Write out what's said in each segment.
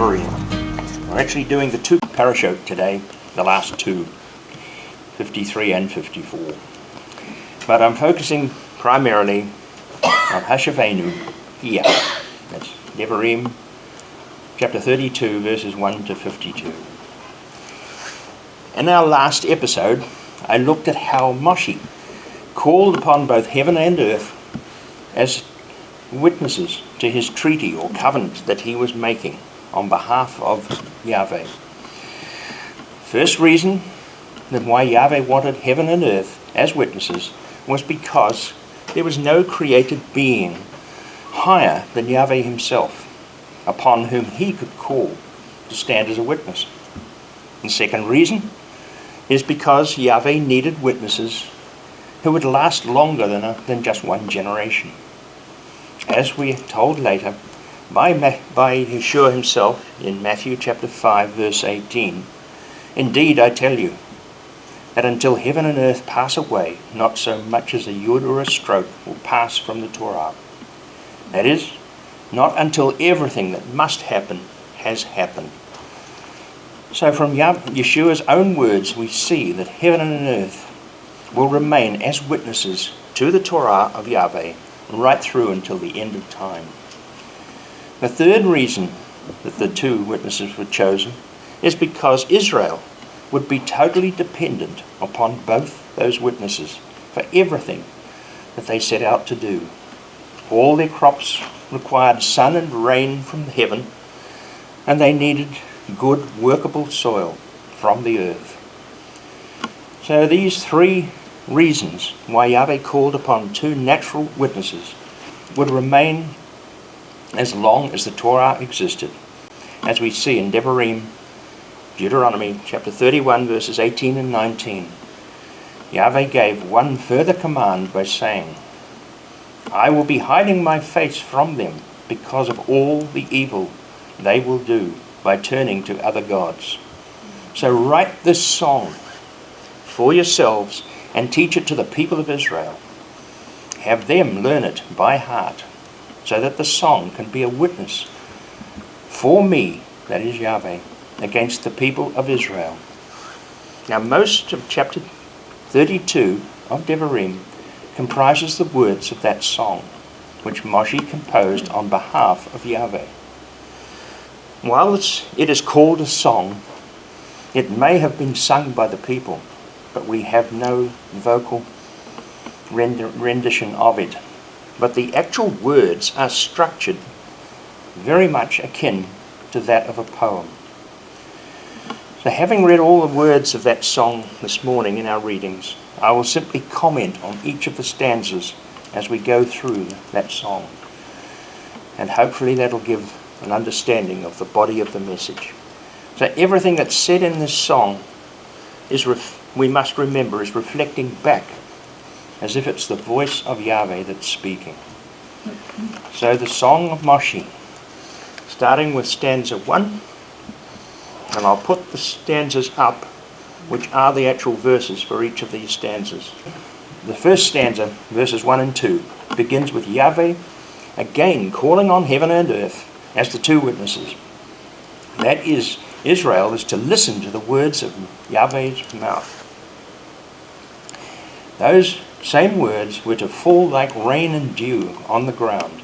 Devarim. We're actually doing the two Parashot today, the last two, 53 and 54. But I'm focusing primarily on YHVH here. That's Devarim, chapter 32, verses 1 to 52. In our last episode, I looked at how Moshe called upon both heaven and earth as witnesses to his treaty or covenant that he was making on behalf of Yahweh. First reason that why Yahweh wanted heaven and earth as witnesses was because there was no created being higher than Yahweh himself upon whom he could call to stand as a witness. The second reason is because Yahweh needed witnesses who would last longer than just one generation. As we are told later by Yeshua himself in Matthew chapter 5 verse 18, "Indeed I tell you, that until heaven and earth pass away, not so much as a yud or a stroke will pass from the Torah." That is, not until everything that must happen has happened. So from Yeshua's own words we see that heaven and earth will remain as witnesses to the Torah of Yahweh right through until the end of time. The third reason that the two witnesses were chosen is because Israel would be totally dependent upon both those witnesses for everything that they set out to do. All their crops required sun and rain from heaven, and they needed good workable soil from the earth. So these three reasons why Yahweh called upon two natural witnesses would remain as long as the Torah existed, as we see in Deuteronomy chapter 31 verses 18 and 19. Yahweh gave one further command by saying, "I will be hiding my face from them because of all the evil they will do by turning to other gods." So write this song for yourselves and teach it to the people of Israel. Have them learn it by heart, so that the song can be a witness for me, that is Yahweh, against the people of Israel. Now most of chapter 32 of Devarim comprises the words of that song, which Moshe composed on behalf of Yahweh. While it is called a song, it may have been sung by the people, but we have no vocal rendition of it. But the actual words are structured very much akin to that of a poem. So having read all the words of that song this morning in our readings, I will simply comment on each of the stanzas as we go through that song. And hopefully that'll give an understanding of the body of the message. So everything that's said in this song we must remember is reflecting back as if it's the voice of Yahweh that's speaking. So the Song of Moshe, starting with stanza 1, and I'll put the stanzas up, which are the actual verses for each of these stanzas. The first stanza, verses 1 and 2, begins with Yahweh again calling on heaven and earth as the two witnesses. That is, Israel is to listen to the words of Yahweh's mouth. Those same words were to fall like rain and dew on the ground,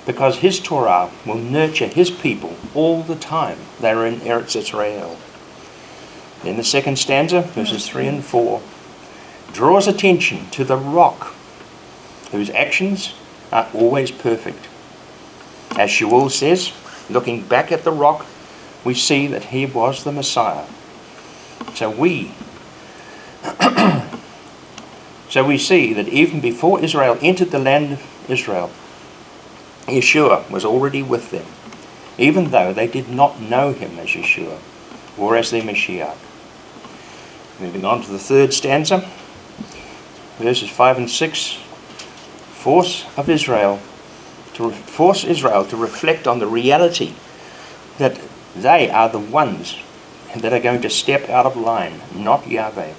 because his Torah will nurture his people all the time they are in Eretz-Yisra'el. Then the second stanza, verses 3 and 4, draws attention to the rock, whose actions are always perfect. As Shaul says, looking back at the rock, we see that he was the Messiah. So we see that even before Israel entered the land of Israel, Yeshua was already with them, even though they did not know him as Yeshua or as their Mashiach. Moving on to the third stanza, verses 5 and 6, force Israel to reflect on the reality that they are the ones that are going to step out of line, not Yahweh.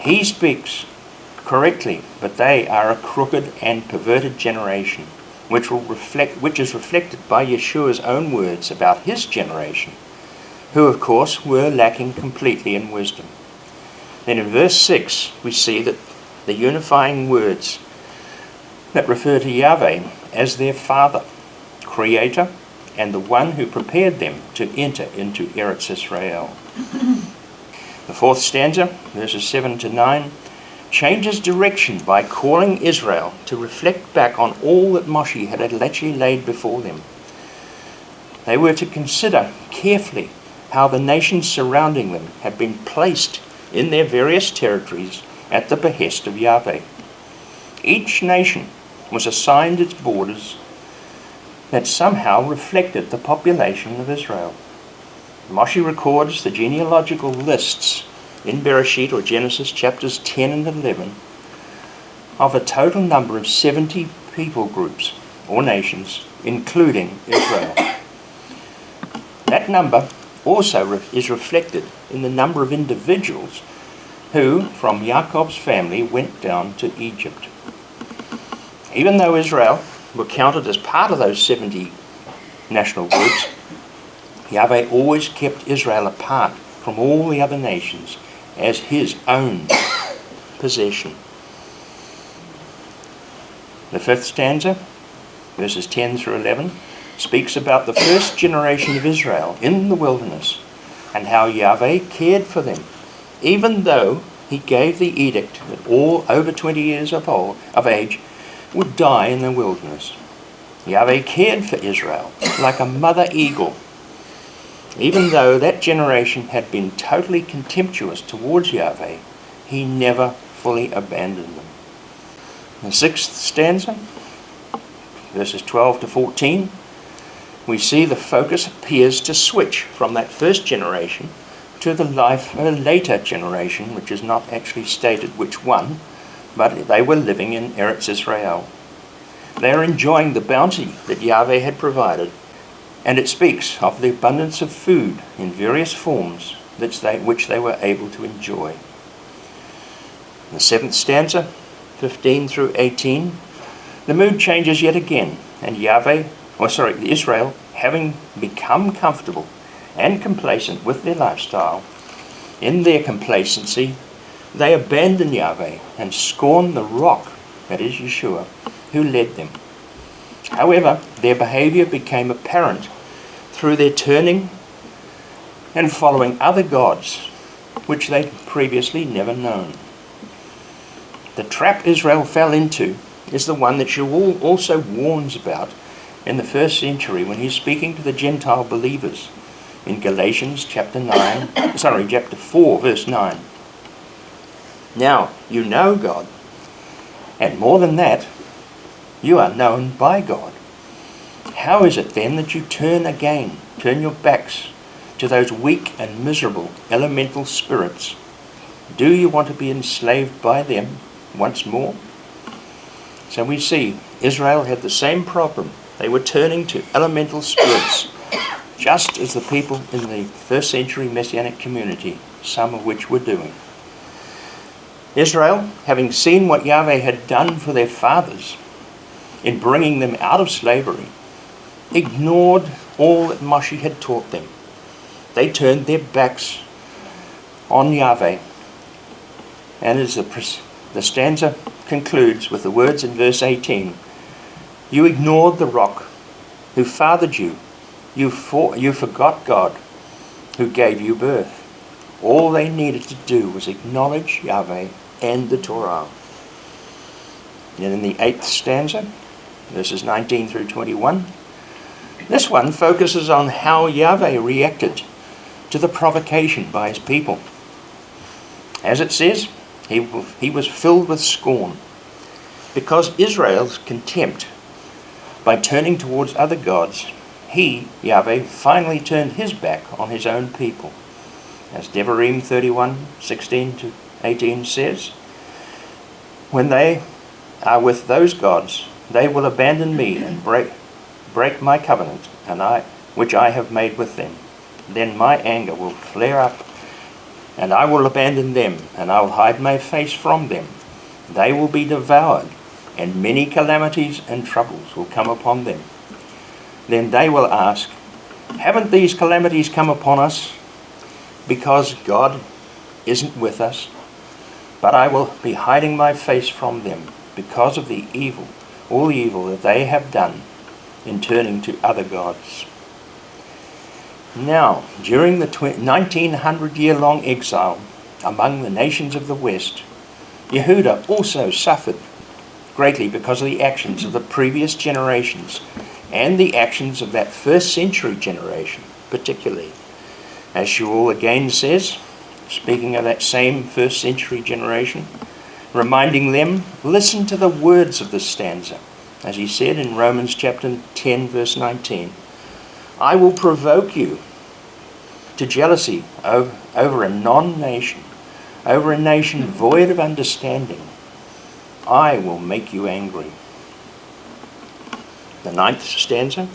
He speaks correctly, but they are a crooked and perverted generation. which is reflected by Yeshua's own words about his generation, who of course were lacking completely in wisdom. Then in verse 6 we see that the unifying words that refer to Yahweh as their Father, Creator, and the one who prepared them to enter into Eretz-Yisra'el. The fourth stanza, verses 7 to 9, changes direction by calling Israel to reflect back on all that Moshe had actually laid before them. They were to consider carefully how the nations surrounding them had been placed in their various territories at the behest of Yahweh. Each nation was assigned its borders that somehow reflected the population of Israel. Moshe records the genealogical lists in Bereshit or Genesis chapters 10 and 11 of a total number of 70 people groups or nations, including Israel. That number also is reflected in the number of individuals who, from Jacob's family, went down to Egypt. Even though Israel were counted as part of those 70 national groups, Yahweh always kept Israel apart from all the other nations as his own possession. The fifth stanza, verses 10 through 11, speaks about the first generation of Israel in the wilderness and how Yahweh cared for them, even though he gave the edict that all over 20 years of age would die in the wilderness. Yahweh cared for Israel like a mother eagle, even though that generation had been totally contemptuous towards Yahweh. He never fully abandoned them. The sixth stanza, verses 12 to 14, we see the focus appears to switch from that first generation to the life of a later generation, which is not actually stated which one, but they were living in Eretz-Yisra'el. They are enjoying the bounty that Yahweh had provided, and it speaks of the abundance of food in various forms which they were able to enjoy. The seventh stanza, 15 through 18, the mood changes yet again, and Israel, having become comfortable and complacent with their lifestyle, in their complacency, they abandon Yahweh and scorn the rock, that is Yeshua, who led them. However, their behavior became apparent through their turning and following other gods, which they'd previously never known. The trap Israel fell into is the one that Shaul also warns about in the first century when he's speaking to the Gentile believers in Galatians chapter 4, verse 9. Now, you know God, and more than that, you are known by God. How is it then that you turn your backs to those weak and miserable elemental spirits? Do you want to be enslaved by them once more? So we see Israel had the same problem. They were turning to elemental spirits, just as the people in the first century Messianic community, some of which were doing. Israel, having seen what Yahweh had done for their fathers in bringing them out of slavery, ignored all that Moshe had taught them. They turned their backs on Yahweh. And as the stanza concludes with the words in verse 18, you ignored the rock who fathered you. You forgot God who gave you birth. All they needed to do was acknowledge Yahweh and the Torah. And in the eighth stanza, verses 19 through 21, this one focuses on how Yahweh reacted to the provocation by his people. As it says, he was filled with scorn because Israel's contempt by turning towards other gods. He, Yahweh, finally turned his back on his own people. As Devarim 31:16 to 18 says, when they are with those gods, they will abandon me and break my covenant, which I have made with them. Then my anger will flare up, and I will abandon them, and I will hide my face from them. They will be devoured and many calamities and troubles will come upon them. Then they will ask, haven't these calamities come upon us because God isn't with us? But I will be hiding my face from them because of the evil, all the evil that they have done in turning to other gods. Now, during the 1900-year-long exile among the nations of the West, Yehuda also suffered greatly because of the actions of the previous generations and the actions of that first century generation, particularly. As Shaul again says, speaking of that same first century generation, reminding them, listen to the words of this stanza. As he said in Romans chapter 10, verse 19, I will provoke you to jealousy over a non-nation, over a nation void of understanding. I will make you angry. The 9th stanza,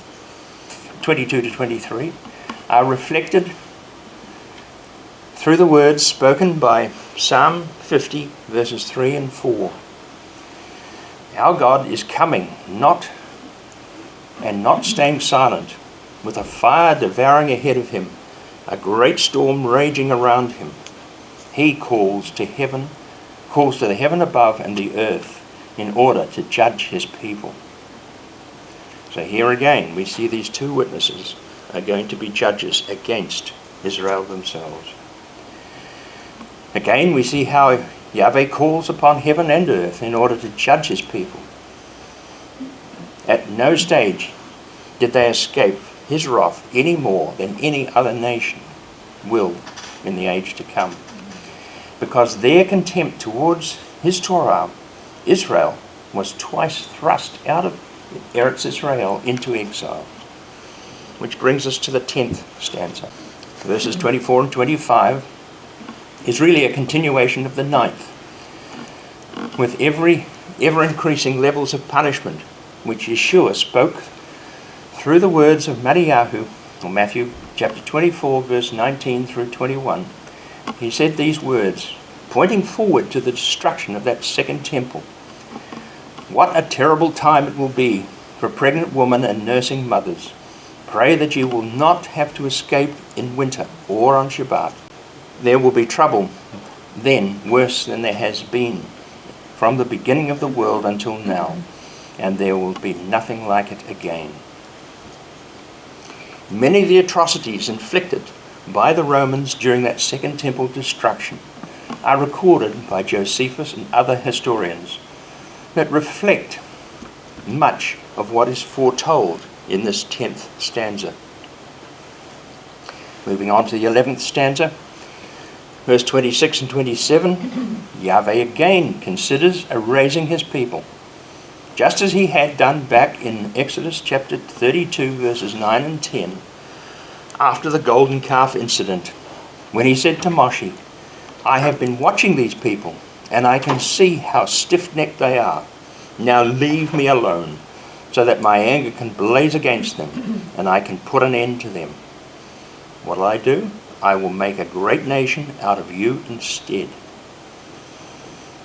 22 to 23, are reflected through the words spoken by Psalm 50, verses 3 and 4. Our God is coming, not staying silent, with a fire devouring ahead of him, a great storm raging around him. He calls to the heaven above and the earth in order to judge his people. So here again we see these two witnesses are going to be judges against Israel themselves. Again we see how Yahweh calls upon heaven and earth in order to judge his people. At no stage did they escape his wrath any more than any other nation will in the age to come. Because their contempt towards his Torah, Israel was twice thrust out of Eretz-Yisra'el into exile. Which brings us to the 10th stanza. Verses 24 and 25 is really a continuation of the 9th, with ever-increasing levels of punishment, which Yeshua spoke through the words of Matthew chapter 24, verse 19 through 21. He said these words, pointing forward to the destruction of that second temple. What a terrible time it will be for a pregnant woman and nursing mothers. Pray that you will not have to escape in winter or on Shabbat. There will be trouble then worse than there has been from the beginning of the world until now, and there will be nothing like it again. Many of the atrocities inflicted by the Romans during that second temple destruction are recorded by Josephus and other historians that reflect much of what is foretold in this 10th stanza. Moving on to the 11th stanza, verse 26 and 27, Yahweh again considers erasing his people, just as he had done back in Exodus chapter 32, verses 9 and 10, after the golden calf incident, when he said to Moshe, I have been watching these people, and I can see how stiff-necked they are. Now leave me alone, so that my anger can blaze against them, and I can put an end to them. What will I do? I will make a great nation out of you instead.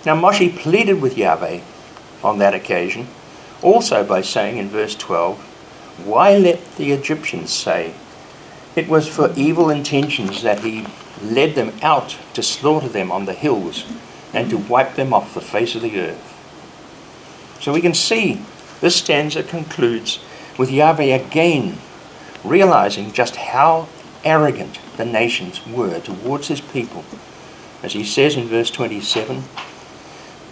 Now Moshe pleaded with Yahweh on that occasion, also by saying in verse 12, why let the Egyptians say it was for evil intentions that he led them out to slaughter them on the hills and to wipe them off the face of the earth? So we can see this stanza concludes with Yahweh again realizing just how arrogant the nations were towards his people. As he says in verse 27,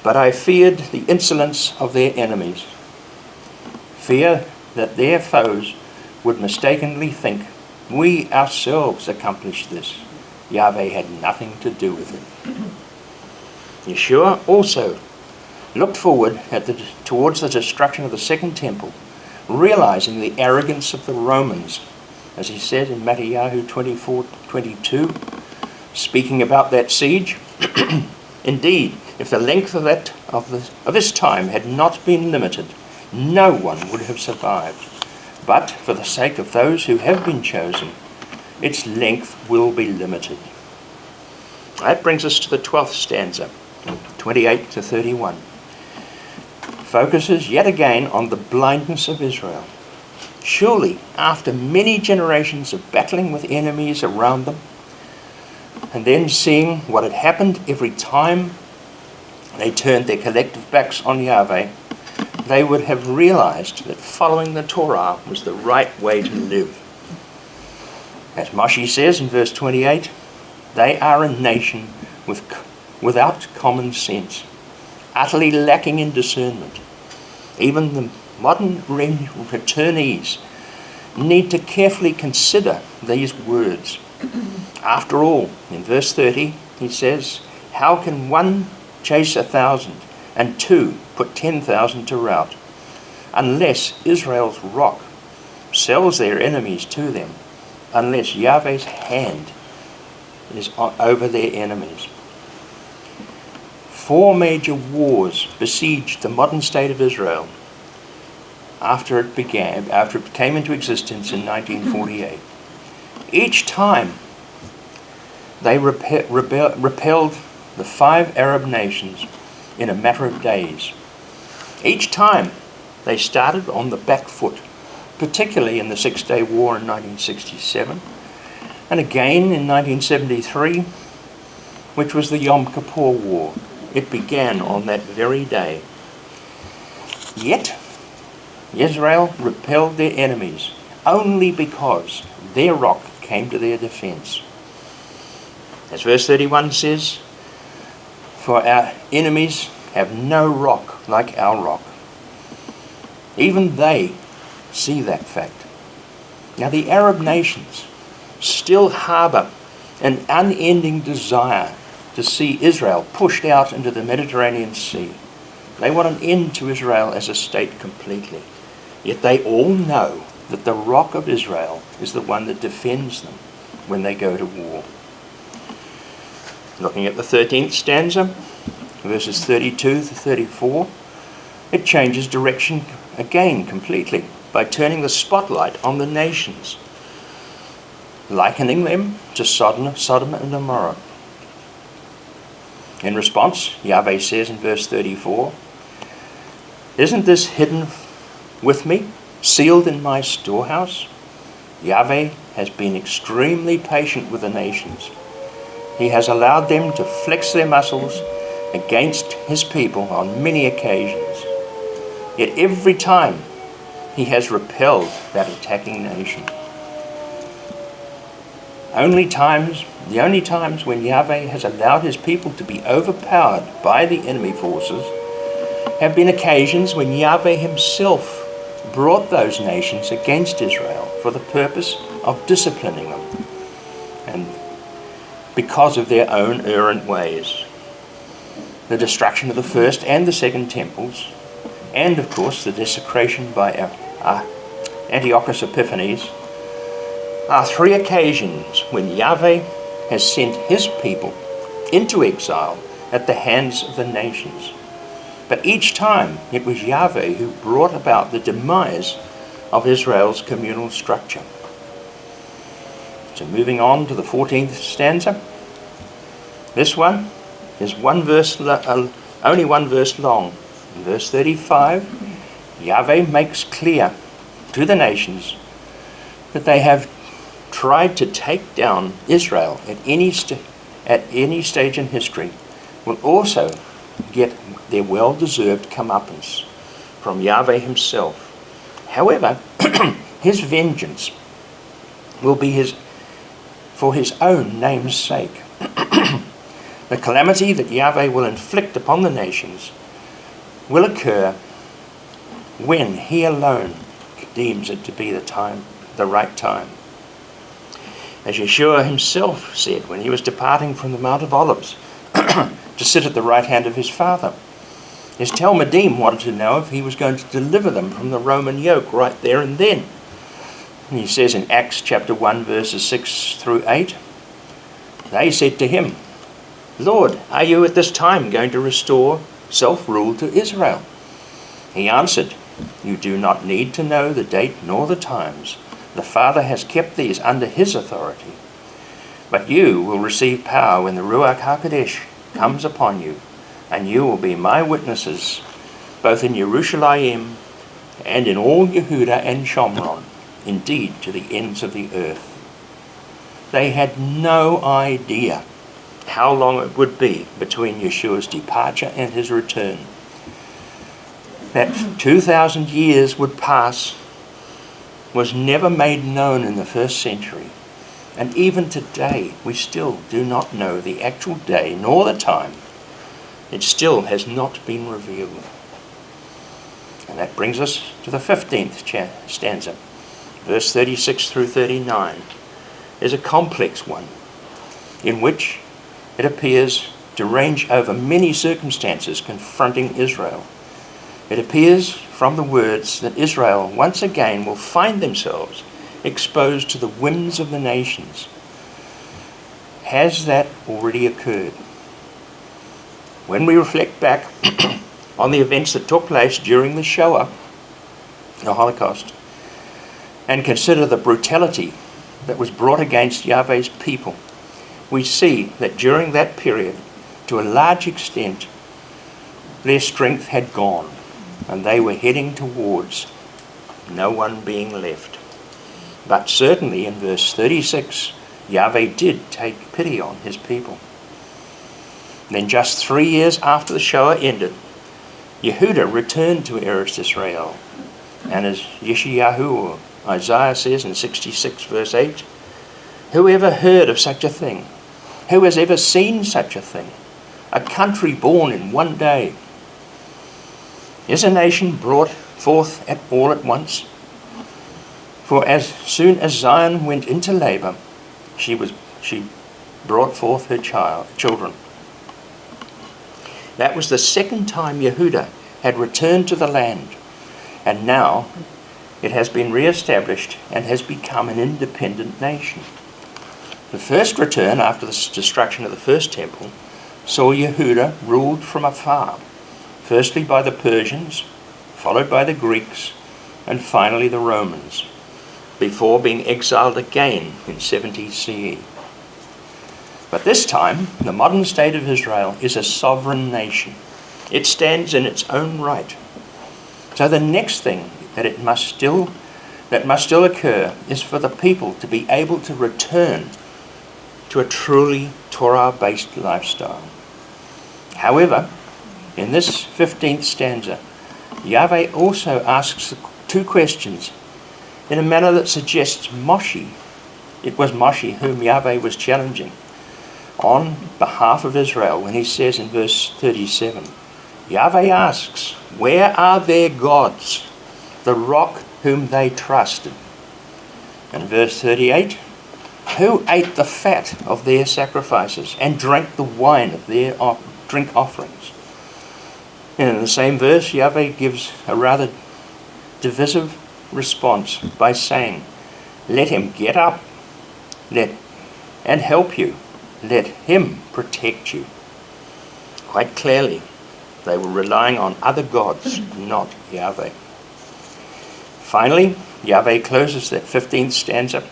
but I feared the insolence of their enemies, fear that their foes would mistakenly think we ourselves accomplished this. Yahweh had nothing to do with it. Yeshua also looked forward towards the destruction of the second temple, realizing the arrogance of the Romans, as he said in Matthew 24:22, speaking about that siege. Indeed, if the length of this time had not been limited, no one would have survived. But for the sake of those who have been chosen, its length will be limited. That brings us to the 12th stanza, 28 to 31. focuses yet again on the blindness of Israel. Surely, after many generations of battling with enemies around them, and then seeing what had happened every time they turned their collective backs on Yahweh, they would have realized that following the Torah was the right way to live. As Moshe says in verse 28, they are a nation without common sense, utterly lacking in discernment. Even the modern returnees need to carefully consider these words. After all, in verse 30, he says, how can one chase 1,000 and two put 10,000 to rout, unless Israel's rock sells their enemies to them, unless Yahweh's hand is over their enemies. 4 major wars besieged the modern state of Israel after it came into existence in 1948. Each time they repelled the 5 Arab nations in a matter of days. Each time they started on the back foot, particularly in the 6-Day War in 1967, and again in 1973, which was the Yom Kippur War. It began on that very day. Yet, Israel repelled their enemies only because their rock came to their defense. As verse 31 says, for our enemies have no rock like our rock. Even they see that fact. Now the Arab nations still harbour an unending desire to see Israel pushed out into the Mediterranean Sea. They want an end to Israel as a state completely. Yet they all know that the rock of Israel is the one that defends them when they go to war. Looking at the 13th stanza, verses 32 to 34, it changes direction again completely by turning the spotlight on the nations, likening them to Sodom and Gomorrah. In response, Yahweh says in verse 34, isn't this hidden with me, sealed in my storehouse? Yahweh has been extremely patient with the nations. He has allowed them to flex their muscles against his people on many occasions. Yet every time he has repelled that attacking nation. The only times when Yahweh has allowed his people to be overpowered by the enemy forces have been occasions when Yahweh himself brought those nations against Israel for the purpose of disciplining them, and because of their own errant ways. The destruction of the first and the second temples, and of course the desecration by Antiochus Epiphanes, are 3 occasions when Yahweh has sent his people into exile at the hands of the nations. But each time it was Yahweh who brought about the demise of Israel's communal structure. So moving on to the 14th stanza. This one is only one verse long. In verse 35, Yahweh makes clear to the nations that they have tried to take down Israel at any stage in history will also get their well-deserved comeuppance from Yahweh himself. However, his vengeance will be for his own name's sake. The calamity that Yahweh will inflict upon the nations will occur when he alone deems it to be the right time. As Yeshua himself said when he was departing from the Mount of Olives to sit at the right hand of his Father. His Talmudim wanted to know if he was going to deliver them from the Roman yoke right there and then. And he says in Acts chapter 1 verses 6 through 8, they said to him, Lord, are you at this time going to restore self-rule to Israel? He answered, you do not need to know the date nor the times. The Father has kept these under his authority. But you will receive power when the Ruach HaKodesh comes upon you, and you will be my witnesses both in Jerusalem and in all Yehudah and Shomron, indeed to the ends of the earth. They had no idea how long it would be between Yeshua's departure and his return. That 2,000 years would pass was never made known in the first century. And even today, we still do not know the actual day nor the time. It still has not been revealed. And that brings us to the 15th stanza. Verse 36 through 39 is a complex one, in which it appears to range over many circumstances confronting Israel. It appears from the words that Israel once again will find themselves exposed to the whims of the nations. Has that already occurred? When we reflect back on the events that took place during the Shoah, the Holocaust, and consider the brutality that was brought against Yahweh's people, we see that during that period, to a large extent, their strength had gone, and they were heading towards no one being left. But certainly in verse 36, Yahweh did take pity on his people. Then just 3 years after the Shoah ended, Yehudah returned to Eretz-Yisra'el. And as Yeshayahu or Isaiah says in 66 verse 8, who ever heard of such a thing? Who has ever seen such a thing? A country born in one day. Is a nation brought forth all at once? For as soon as Zion went into labour, she brought forth her children. That was the second time Yehudah had returned to the land, and now it has been re-established and has become an independent nation. The first return after the destruction of the first temple saw Yehudah ruled from afar, firstly by the Persians, followed by the Greeks, and finally the Romans, before being exiled again in 70 CE. But this time, the modern state of Israel is a sovereign nation. It stands in its own right. So the next thing that must still occur is for the people to be able to return to a truly Torah-based lifestyle. However, in this 15th stanza, Yahweh also asks two questions in a manner that suggests Moshe. It was Moshe whom Yahweh was challenging on behalf of Israel when he says in verse 37, Yahweh asks, where are their gods, the rock whom they trusted? And verse 38, who ate the fat of their sacrifices and drank the wine of their drink offerings? And in the same verse, Yahweh gives a rather divisive response by saying, let him get up and help you. Let him protect you. Quite clearly, they were relying on other gods, not Yahweh. Finally, Yahweh closes that 15th stanza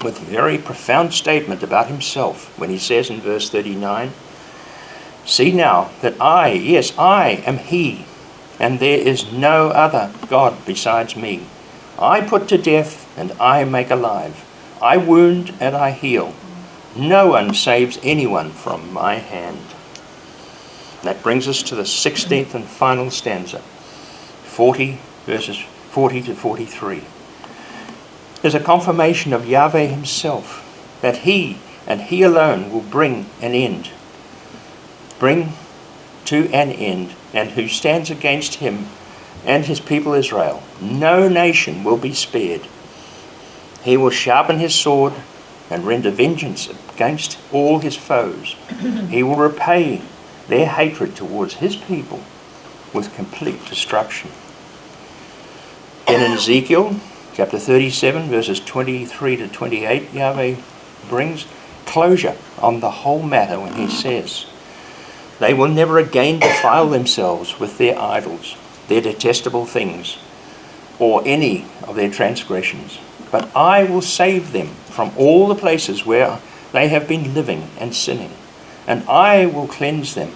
with a very profound statement about himself when he says in verse 39, see now that I am he, and there is no other God besides me. I put to death and I make alive. I wound and I heal. No one saves anyone from my hand. That brings us to the 16th and final stanza, 40 verses 40 to 43. There's a confirmation of Yahweh himself, that he and he alone will bring to an end, and who stands against him and his people Israel. No nation will be spared. He will sharpen his sword and render vengeance against all his foes. He will repay their hatred towards his people with complete destruction. Then in Ezekiel chapter 37 verses 23 to 28, Yahweh brings closure on the whole matter when he says, they will never again defile themselves with their idols, their detestable things, or any of their transgressions. But I will save them from all the places where they have been living and sinning, and I will cleanse them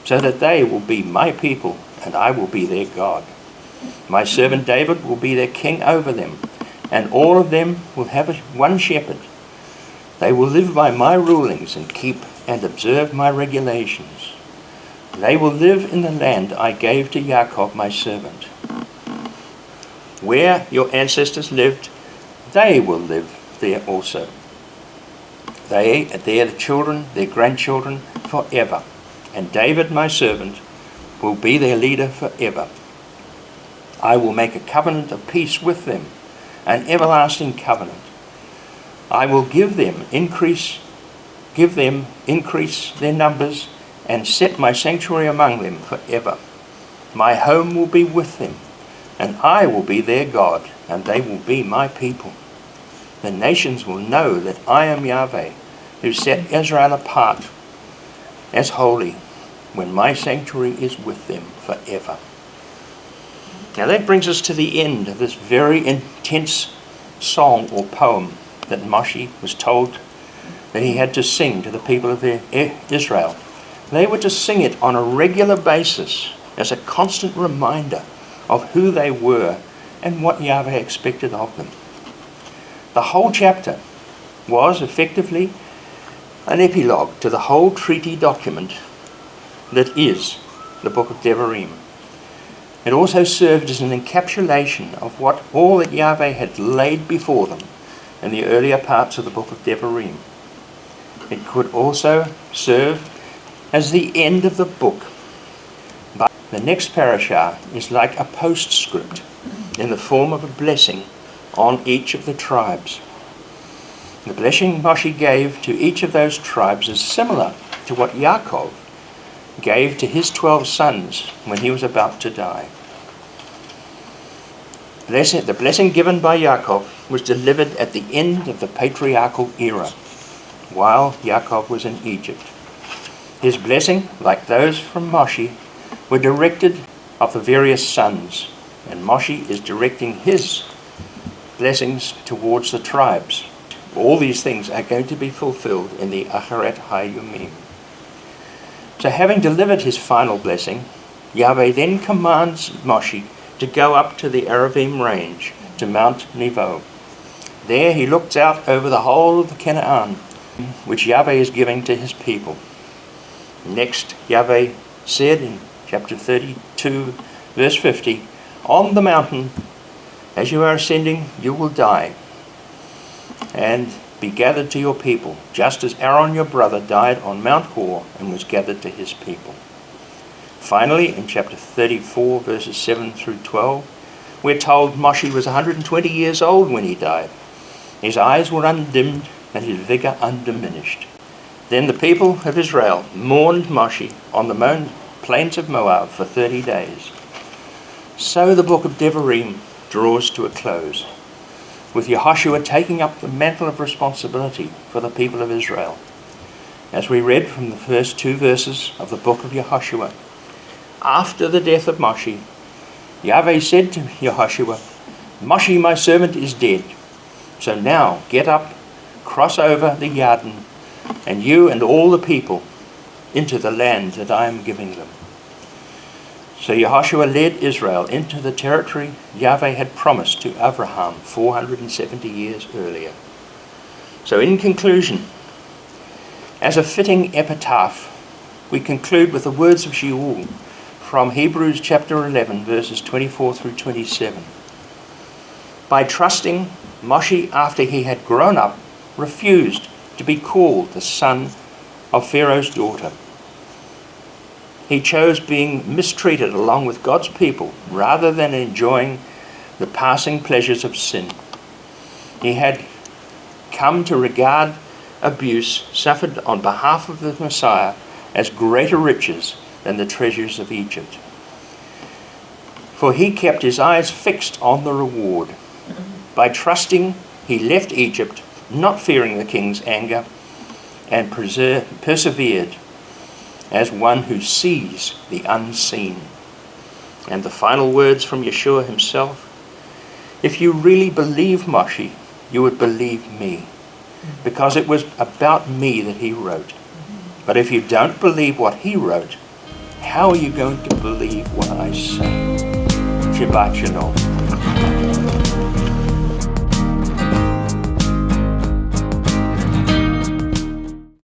so that they will be my people, and I will be their God. My servant David will be their king over them, and all of them will have one shepherd. They will live by my rulings and keep and observe my regulations. They will live in the land I gave to Yaakov my servant. Where your ancestors lived, they will live there also. They are their children, their grandchildren forever. And David my servant will be their leader forever. I will make a covenant of peace with them, an everlasting covenant. I will give them increase their numbers, and set my sanctuary among them forever. My home will be with them, and I will be their God, and they will be my people. The nations will know that I am Yahweh, who set Israel apart as holy, when my sanctuary is with them forever. Now that brings us to the end of this very intense song or poem that Moshe was told that he had to sing to the people of Israel. They were to sing it on a regular basis as a constant reminder of who they were and what Yahweh expected of them. The whole chapter was effectively an epilogue to the whole treaty document that is the book of Devarim. It also served as an encapsulation of what all that Yahweh had laid before them in the earlier parts of the book of Devarim. It could also serve as the end of the book. But the next parashah is like a postscript in the form of a blessing on each of the tribes. The blessing Moshe gave to each of those tribes is similar to what Yaakov gave to his 12 sons when he was about to die. The blessing given by Yaakov was delivered at the end of the patriarchal era, while Yaakov was in Egypt. His blessing, like those from Moshe, were directed of the various sons, and Moshe is directing his blessings towards the tribes. All these things are going to be fulfilled in the Acharet HaYomim. So having delivered his final blessing, Yahweh then commands Moshe to go up to the Aravim range, to Mount Nebo. There he looks out over the whole of the Canaan, which Yahweh is giving to his people. Next, Yahweh said in chapter 32, verse 50, "On the mountain, as you are ascending, you will die, and be gathered to your people, just as Aaron your brother died on Mount Hor and was gathered to his people." Finally, in chapter 34, verses 7 through 12, we're told Moshe was 120 years old when he died. His eyes were undimmed and his vigor undiminished. Then the people of Israel mourned Moshe on the plains of Moab for 30 days. So the book of Devarim draws to a close, with YHVH taking up the mantle of responsibility for the people of Israel. As we read from the first 2 verses of the book of YHVH, after the death of Moshe, Yahweh said to YHVH, "Moshe, my servant, is dead. So now get up, cross over the Yarden, and you and all the people into the land that I am giving them." So YHVH led Israel into the territory Yahweh had promised to Abraham 470 years earlier. So in conclusion, as a fitting epitaph, we conclude with the words of Shaul from Hebrews chapter 11, verses 24 through 27. By trusting, Moshe, after he had grown up, refused to be called the son of Pharaoh's daughter. He chose being mistreated along with God's people rather than enjoying the passing pleasures of sin. He had come to regard abuse suffered on behalf of the Messiah as greater riches than the treasures of Egypt. For he kept his eyes fixed on the reward. By trusting, he left Egypt, not fearing the king's anger, and persevered as one who sees the unseen. And the final words from Yeshua himself, "If you really believe Moshe, you would believe me, because it was about me that he wrote. But if you don't believe what he wrote, how are you going to believe what I say? Shabbat Shalom.